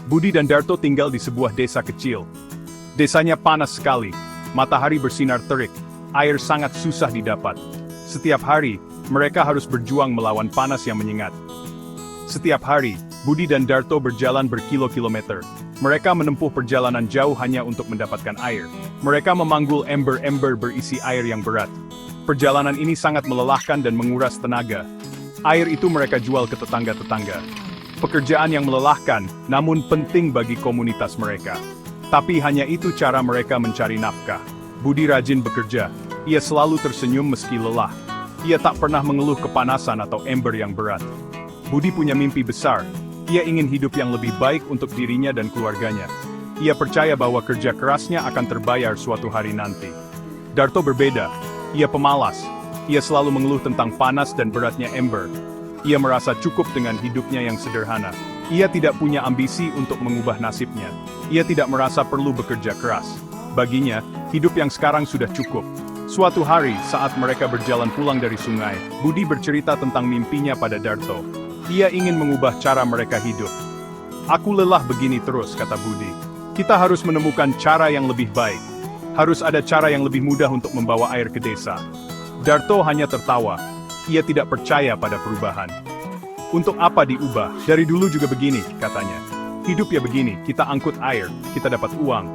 Budi dan Darto tinggal di sebuah desa kecil. Desanya panas sekali, matahari bersinar terik, air sangat susah didapat. Setiap hari, mereka harus berjuang melawan panas yang menyengat. Setiap hari, Budi dan Darto berjalan berkilo-kilometer. Mereka menempuh perjalanan jauh hanya untuk mendapatkan air. Mereka memanggul ember-ember berisi air yang berat. Perjalanan ini sangat melelahkan dan menguras tenaga. Air itu mereka jual ke tetangga-tetangga. Pekerjaan yang melelahkan, namun penting bagi komunitas mereka. Tapi hanya itu cara mereka mencari nafkah. Budi rajin bekerja. Ia selalu tersenyum meski lelah. Ia tak pernah mengeluh kepanasan atau ember yang berat. Budi punya mimpi besar. Ia ingin hidup yang lebih baik untuk dirinya dan keluarganya. Ia percaya bahwa kerja kerasnya akan terbayar suatu hari nanti. Darto berbeda. Ia pemalas. Ia selalu mengeluh tentang panas dan beratnya ember. Ia merasa cukup dengan hidupnya yang sederhana. Ia tidak punya ambisi untuk mengubah nasibnya. Ia tidak merasa perlu bekerja keras. Baginya, hidup yang sekarang sudah cukup. Suatu hari, saat mereka berjalan pulang dari sungai, Budi bercerita tentang mimpinya pada Darto. Ia ingin mengubah cara mereka hidup. "Aku lelah begini terus," kata Budi. "Kita harus menemukan cara yang lebih baik. Harus ada cara yang lebih mudah untuk membawa air ke desa." Darto hanya tertawa. Ia tidak percaya pada perubahan. "Untuk apa diubah? Dari dulu juga begini," katanya. "Hidup ya begini, kita angkut air, kita dapat uang."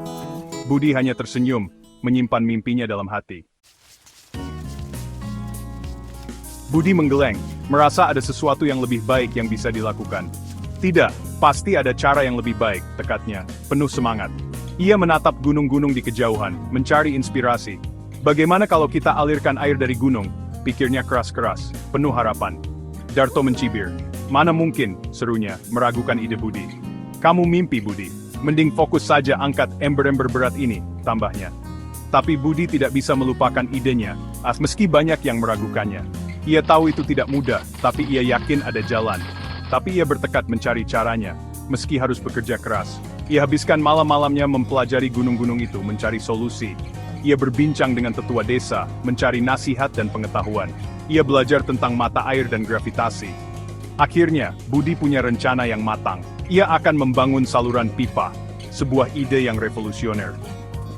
Budi hanya tersenyum, menyimpan mimpinya dalam hati. Budi menggeleng, merasa ada sesuatu yang lebih baik yang bisa dilakukan. "Tidak, pasti ada cara yang lebih baik," tekadnya, penuh semangat. Ia menatap gunung-gunung di kejauhan, mencari inspirasi. "Bagaimana kalau kita alirkan air dari gunung?" Pikirnya keras-keras, penuh harapan. Darto mencibir. "Mana mungkin," serunya, meragukan ide Budi. "Kamu mimpi, Budi. Mending fokus saja angkat ember-ember berat ini," tambahnya. Tapi Budi tidak bisa melupakan idenya, meski banyak yang meragukannya. Ia tahu itu tidak mudah, tapi ia yakin ada jalan. Tapi ia bertekad mencari caranya, meski harus bekerja keras. Ia habiskan malam-malamnya mempelajari gunung-gunung itu, mencari solusi. Ia berbincang dengan tetua desa, mencari nasihat dan pengetahuan. Ia belajar tentang mata air dan gravitasi. Akhirnya, Budi punya rencana yang matang. Ia akan membangun saluran pipa, sebuah ide yang revolusioner.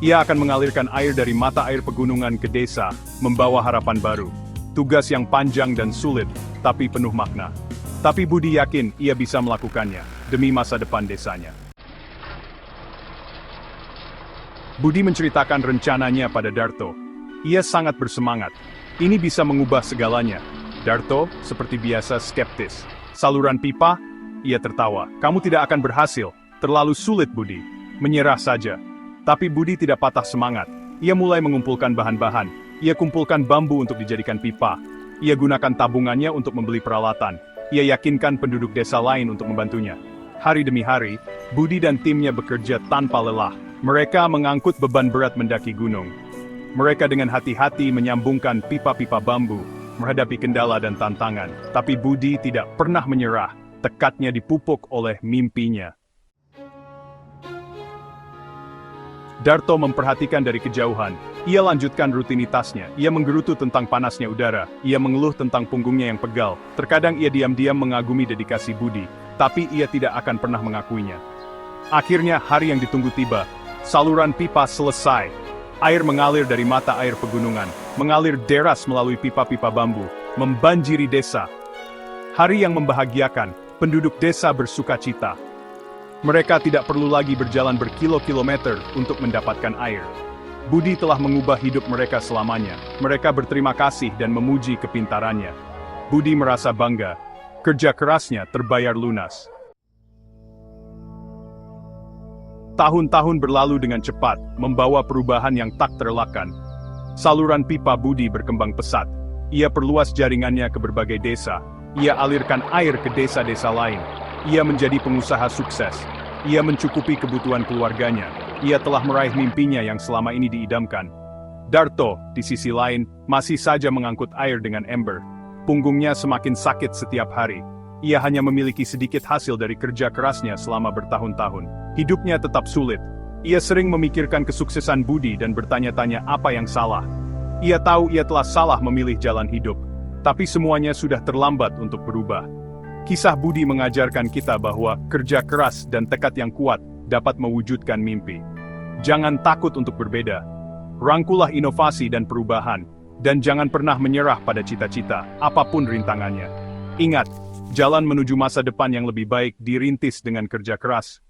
Ia akan mengalirkan air dari mata air pegunungan ke desa, membawa harapan baru. Tugas yang panjang dan sulit, tapi penuh makna. Tapi Budi yakin ia bisa melakukannya, demi masa depan desanya. Budi menceritakan rencananya pada Darto. Ia sangat bersemangat. Ini bisa mengubah segalanya. Darto, seperti biasa, skeptis. "Saluran pipa?" Ia tertawa. "Kamu tidak akan berhasil. Terlalu sulit, Budi. Menyerah saja." Tapi Budi tidak patah semangat. Ia mulai mengumpulkan bahan-bahan. Ia kumpulkan bambu untuk dijadikan pipa. Ia gunakan tabungannya untuk membeli peralatan. Ia yakinkan penduduk desa lain untuk membantunya. Hari demi hari, Budi dan timnya bekerja tanpa lelah. Mereka mengangkut beban berat mendaki gunung. Mereka dengan hati-hati menyambungkan pipa-pipa bambu, menghadapi kendala dan tantangan. Tapi Budi tidak pernah menyerah. Tekadnya dipupuk oleh mimpinya. Darto memperhatikan dari kejauhan. Ia lanjutkan rutinitasnya. Ia menggerutu tentang panasnya udara. Ia mengeluh tentang punggungnya yang pegal. Terkadang ia diam-diam mengagumi dedikasi Budi. Tapi ia tidak akan pernah mengakuinya. Akhirnya hari yang ditunggu tiba. Saluran pipa selesai. Air mengalir dari mata air pegunungan, mengalir deras melalui pipa-pipa bambu, membanjiri desa. Hari yang membahagiakan, penduduk desa bersukacita. Mereka tidak perlu lagi berjalan berkilo-kilometer untuk mendapatkan air. Budi telah mengubah hidup mereka selamanya. Mereka berterima kasih dan memuji kepintarannya. Budi merasa bangga. Kerja kerasnya terbayar lunas. Tahun-tahun berlalu dengan cepat, membawa perubahan yang tak terelakkan. Saluran pipa Budi berkembang pesat. Ia perluas jaringannya ke berbagai desa. Ia alirkan air ke desa-desa lain. Ia menjadi pengusaha sukses. Ia mencukupi kebutuhan keluarganya. Ia telah meraih mimpinya yang selama ini diidamkan. Darto, di sisi lain, masih saja mengangkut air dengan ember. Punggungnya semakin sakit setiap hari. Ia hanya memiliki sedikit hasil dari kerja kerasnya selama bertahun-tahun. Hidupnya tetap sulit. Ia sering memikirkan kesuksesan Budi dan bertanya-tanya apa yang salah. Ia tahu ia telah salah memilih jalan hidup. Tapi semuanya sudah terlambat untuk berubah. Kisah Budi mengajarkan kita bahwa kerja keras dan tekad yang kuat dapat mewujudkan mimpi. Jangan takut untuk berbeda. Rangkulah inovasi dan perubahan, dan jangan pernah menyerah pada cita-cita, apapun rintangannya. Ingat, jalan menuju masa depan yang lebih baik dirintis dengan kerja keras,